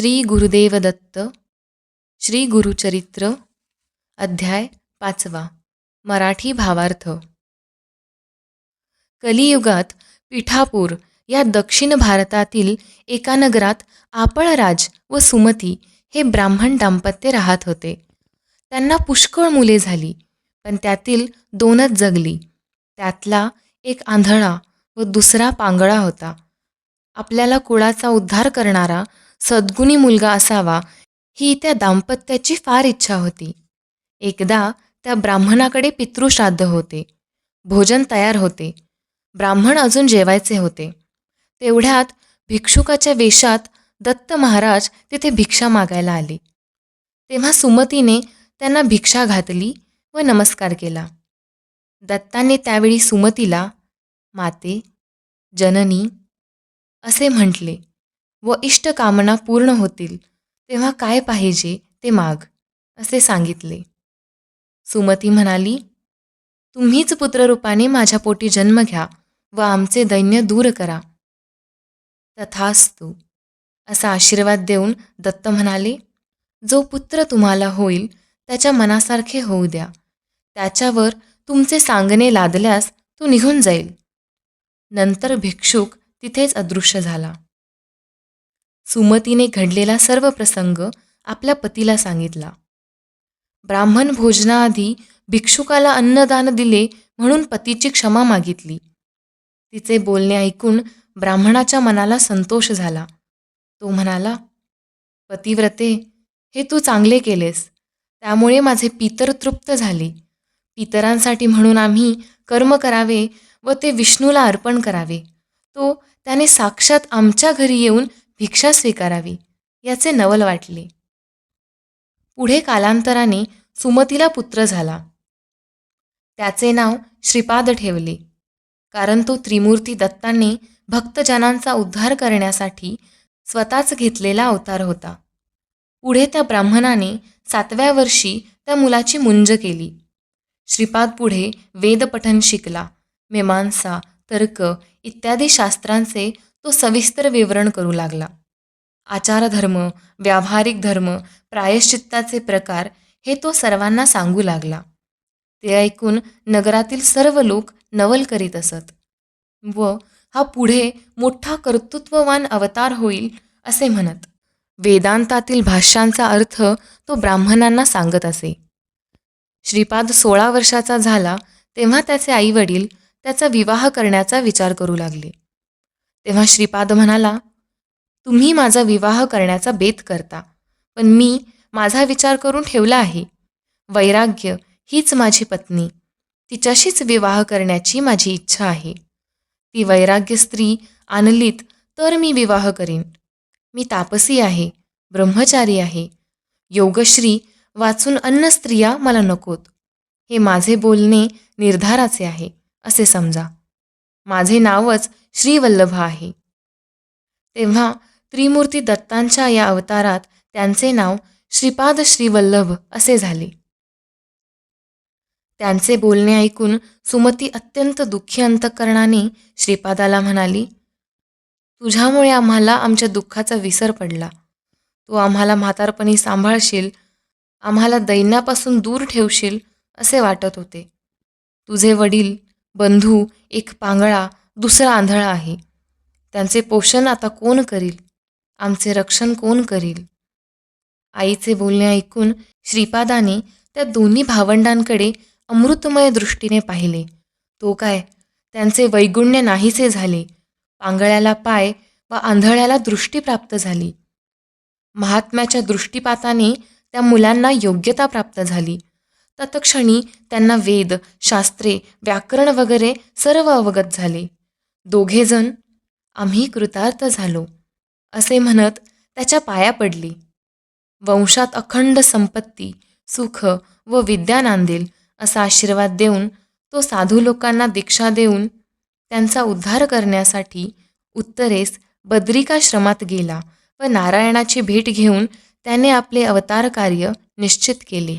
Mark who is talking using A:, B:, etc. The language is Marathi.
A: श्री गुरुदेव दत्त श्री गुरुचरित्र अध्याय 5 मराठी भावार्थ. कलियुगात पिठापूर या दक्षिण भारतातील एका नगरात आपळराज व सुमती हे ब्राह्मण दाम्पत्य राहत होते. त्यांना पुष्कळ मुले झाली, पण त्यातील 2च जगली. त्यातला एक आंधळा व दुसरा पांगळा होता. आपल्याला कुळाचा उद्धार करणारा सद्गुणी मुलगा असावा ही त्या दाम्पत्याची फार इच्छा होती. एकदा त्या ब्राह्मणाकडे पितृश्राद्ध होते. भोजन तयार होते. ब्राह्मण अजून जेवायचे होते. तेवढ्यात भिक्षुकाच्या वेशात दत्त महाराज तिथे भिक्षा मागायला आले. तेव्हा सुमतीने त्यांना भिक्षा घातली व नमस्कार केला. दत्ताने त्यावेळी सुमतीला माते, जननी असे म्हटले व इष्टकामना पूर्ण होतील तेव्हा काय पाहिजे ते माग असे सांगितले. सुमती म्हणाली, तुम्हीच पुत्ररूपाने माझ्या पोटी जन्म घ्या व आमचे दैन्य दूर करा. तथास्तु असा आशीर्वाद देऊन दत्त म्हणाले, जो पुत्र तुम्हाला होईल त्याच्या मनासारखे होऊ द्या. त्याच्यावर तुमचे सांगणे लादल्यास तो निघून जाईल. नंतर भिक्षुक तिथेच अदृश्य झाला. सुमतीने घडलेला सर्व प्रसंग आपल्या पतीला सांगितला. ब्राह्मण भोजनाआधी भिक्षुकाला अन्नदान दिले म्हणून पतीची क्षमा मागितली. तिचे बोलणे ऐकून ब्राह्मणाच्या मनाला संतोष झाला. तो म्हणाला, पतिव्रते, हे तू चांगले केलेस. त्यामुळे माझे पितर तृप्त झाले. पितरांसाठी म्हणून आम्ही कर्म करावे व ते विष्णूला अर्पण करावे. तो त्याने साक्षात आमच्या घरी येऊन भिक्षा स्वीकारावी याचे नवल वाटले. पुढे कालांतराने सुमतीला पुत्र झाला. त्याचे नाव श्रीपाद ठेवले, कारण तो त्रिमूर्ती दत्तांनी भक्तजनांचा उद्धार करण्यासाठी स्वतःच घेतलेला अवतार होता. पुढे त्या ब्राह्मणाने 7व्या वर्षी त्या मुलाची मुंज केली. श्रीपाद पुढे वेदपठन शिकला. मीमांसा, तर्क इत्यादी शास्त्रांचे तो सविस्तर विवरण करू लागला. आचारधर्म, व्यावहारिक धर्म, प्रायश्चित्ताचे प्रकार हे तो सर्वांना सांगू लागला. ते ऐकून नगरातील सर्व लोक नवल करीत असत व हा पुढे मोठा कर्तृत्ववान अवतार होईल असे म्हणत. वेदांतातील भाष्यांचा अर्थ तो ब्राह्मणांना सांगत असे. श्रीपाद 16 वर्षाचा झाला तेव्हा त्याचे आईवडील त्याचा विवाह करण्याचा विचार करू लागले. तेव्हा श्रीपाद म्हणाला, तुम्ही माझा विवाह करण्याचा बेत करता, पण मी माझा विचार करून ठेवला आहे. वैराग्य हीच माझी पत्नी, तिच्याशीच विवाह करण्याची माझी इच्छा आहे. ती वैराग्य स्त्री आणलीत तर मी विवाह करीन. मी तापसी आहे, ब्रह्मचारी आहे. योगश्री वाचून अन्न स्त्रिया मला नकोत. हे माझे बोलणे निर्धाराचे आहे असे समजा. माझे नावच श्रीवल्लभ आहे. तेव्हा त्रिमूर्ती दत्तांच्या या अवतारात त्यांचे नाव श्रीपाद श्रीवल्लभ असे झाले. त्यांचे बोलणे ऐकून सुमती अत्यंत दुःखी अंतःकरणाने श्रीपादाला म्हणाली, तुझ्यामुळे आम्हाला आमच्या दुःखाचा विसर पडला. तू आम्हाला म्हातारपणी सांभाळशील, आम्हाला दैन्यापासून दूर ठेवशील असे वाटत होते. तुझे वडील, बंधू, एक पांगळा, दुसरा आंधळा आहे. त्यांचे पोषण आता कोण करील? आमचे रक्षण कोण करील? आईचे बोलणे ऐकून श्रीपादाने त्या दोन्ही भावंडांकडे अमृतमय दृष्टीने पाहिले. तो काय, त्यांचे वैगुण्य नाहीसे झाले. पांगळ्याला पाय व आंधळ्याला दृष्टी प्राप्त झाली. महात्म्याच्या दृष्टीपाताने त्या मुलांना योग्यता प्राप्त झाली. तत्क्षणी त्यांना वेद, शास्त्रे, व्याकरण वगैरे सर्व अवगत झाले. दोघेजण आम्ही कृतार्थ झालो असे म्हणत त्याच्या पाया पडले. वंशात अखंड संपत्ती, सुख व विद्या नांदेल असा आशीर्वाद देऊन तो साधू लोकांना दीक्षा देऊन त्यांचा उद्धार करण्यासाठी उत्तरेस बद्रिकाश्रमात गेला व नारायणाची भेट घेऊन त्याने आपले अवतार कार्य निश्चित केले.